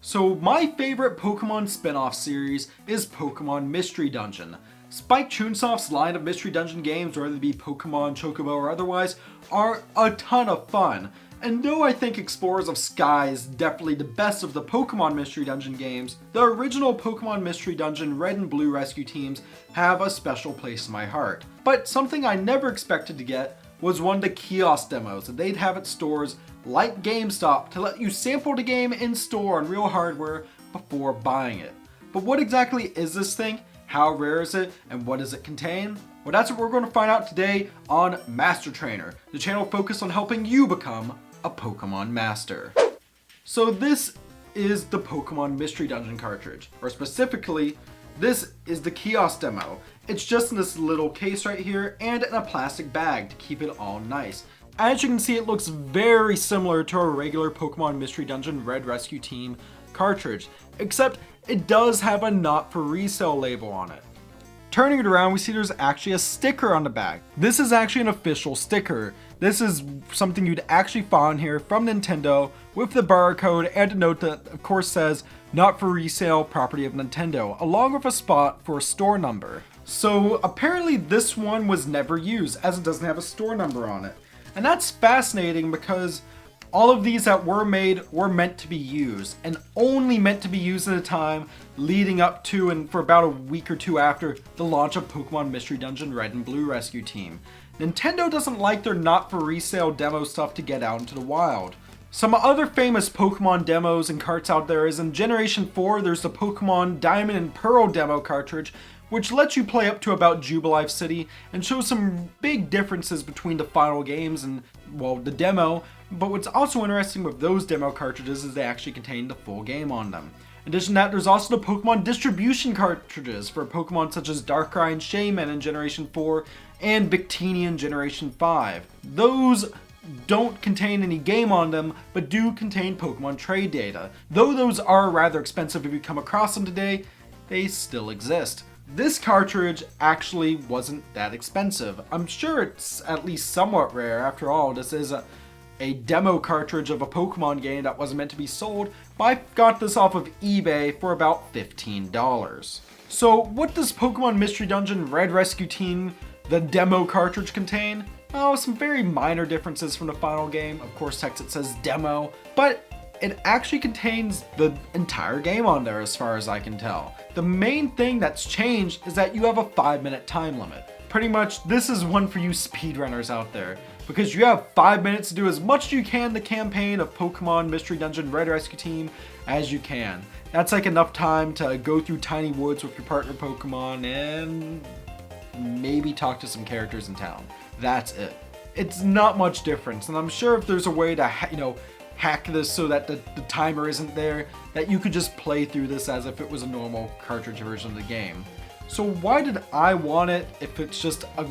So my favorite Pokemon spin-off series is Pokemon Mystery Dungeon. Spike Chunsoft's line of Mystery Dungeon games, whether they be Pokemon, Chocobo, or otherwise, are a ton of fun. And though I think Explorers of Sky is definitely the best of the Pokemon Mystery Dungeon games, the original Pokemon Mystery Dungeon Red and Blue rescue teams have a special place in my heart. But something I never expected to get was one of the kiosk demos that they'd have at stores like GameStop to let you sample the game in store on real hardware before buying it. But what exactly is this thing? How rare is it? And what does it contain? Well, that's what we're going to find out today on Master Trainer, the channel focused on helping you become a Pokemon Master. So this is the Pokemon Mystery Dungeon cartridge, or specifically, this is the kiosk demo. It's just in this little case right here and in a plastic bag to keep it all nice. As you can see, it looks very similar to a regular Pokemon Mystery Dungeon Red Rescue Team cartridge, except it does have a not for resale label on it. Turning it around, we see there's actually a sticker on the back. This is actually an official sticker. This is something you'd actually find here from Nintendo with the barcode and a note that of course says not for resale, property of Nintendo, along with a spot for a store number. So apparently this one was never used as it doesn't have a store number on it. And that's fascinating because all of these that were made were meant to be used, and only meant to be used at a time leading up to and for about a week or two after the launch of Pokemon Mystery Dungeon Red and Blue Rescue Team. Nintendo doesn't like their not for resale demo stuff to get out into the wild. Some other famous Pokemon demos and carts out there is in Generation 4, there's the Pokemon Diamond and Pearl demo cartridge, which lets you play up to about Jubilife City and shows some big differences between the final games and, well, the demo. But what's also interesting with those demo cartridges is they actually contain the full game on them. In addition to that, there's also the Pokemon distribution cartridges for Pokemon such as Darkrai and Shaymin in Generation 4 and Victini in Generation 5. Those don't contain any game on them, but do contain Pokemon trade data. Though those are rather expensive if you come across them today, they still exist. This cartridge actually wasn't that expensive. I'm sure it's at least somewhat rare. After all, this is a demo cartridge of a Pokemon game that wasn't meant to be sold, but I got this off of eBay for about $15. So what does Pokemon Mystery Dungeon Red Rescue Team, the demo cartridge, contain? Oh, some very minor differences from the final game. Of course, text it says demo, but it actually contains the entire game on there as far as I can tell. The main thing that's changed is that you have a 5-minute time limit. Pretty much, this is one for you speedrunners out there, because you have 5 minutes to do as much as you can the campaign of Pokemon Mystery Dungeon Red Rescue Team as you can. That's like enough time to go through tiny woods with your partner Pokemon and maybe talk to some characters in town. That's it. It's not much difference, and I'm sure if there's a way to, hack this so that the timer isn't there, that you could just play through this as if it was a normal cartridge version of the game. So why did I want it if it's just a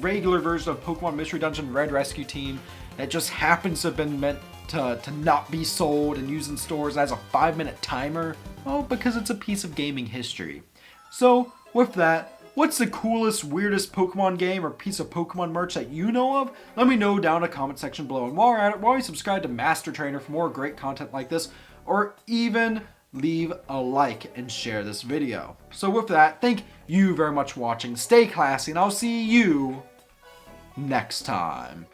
regular version of Pokemon Mystery Dungeon Red Rescue Team that just happens to have been meant to not be sold and used in stores as a 5-minute timer? Well, because it's a piece of gaming history. So with that, what's the coolest, weirdest Pokemon game or piece of Pokemon merch that you know of? Let me know down in the comment section below. And while you're at it, while you subscribe to Master Trainer for more great content like this, or even leave a like and share this video. So with that, thank you very much for watching. Stay classy, and I'll see you next time.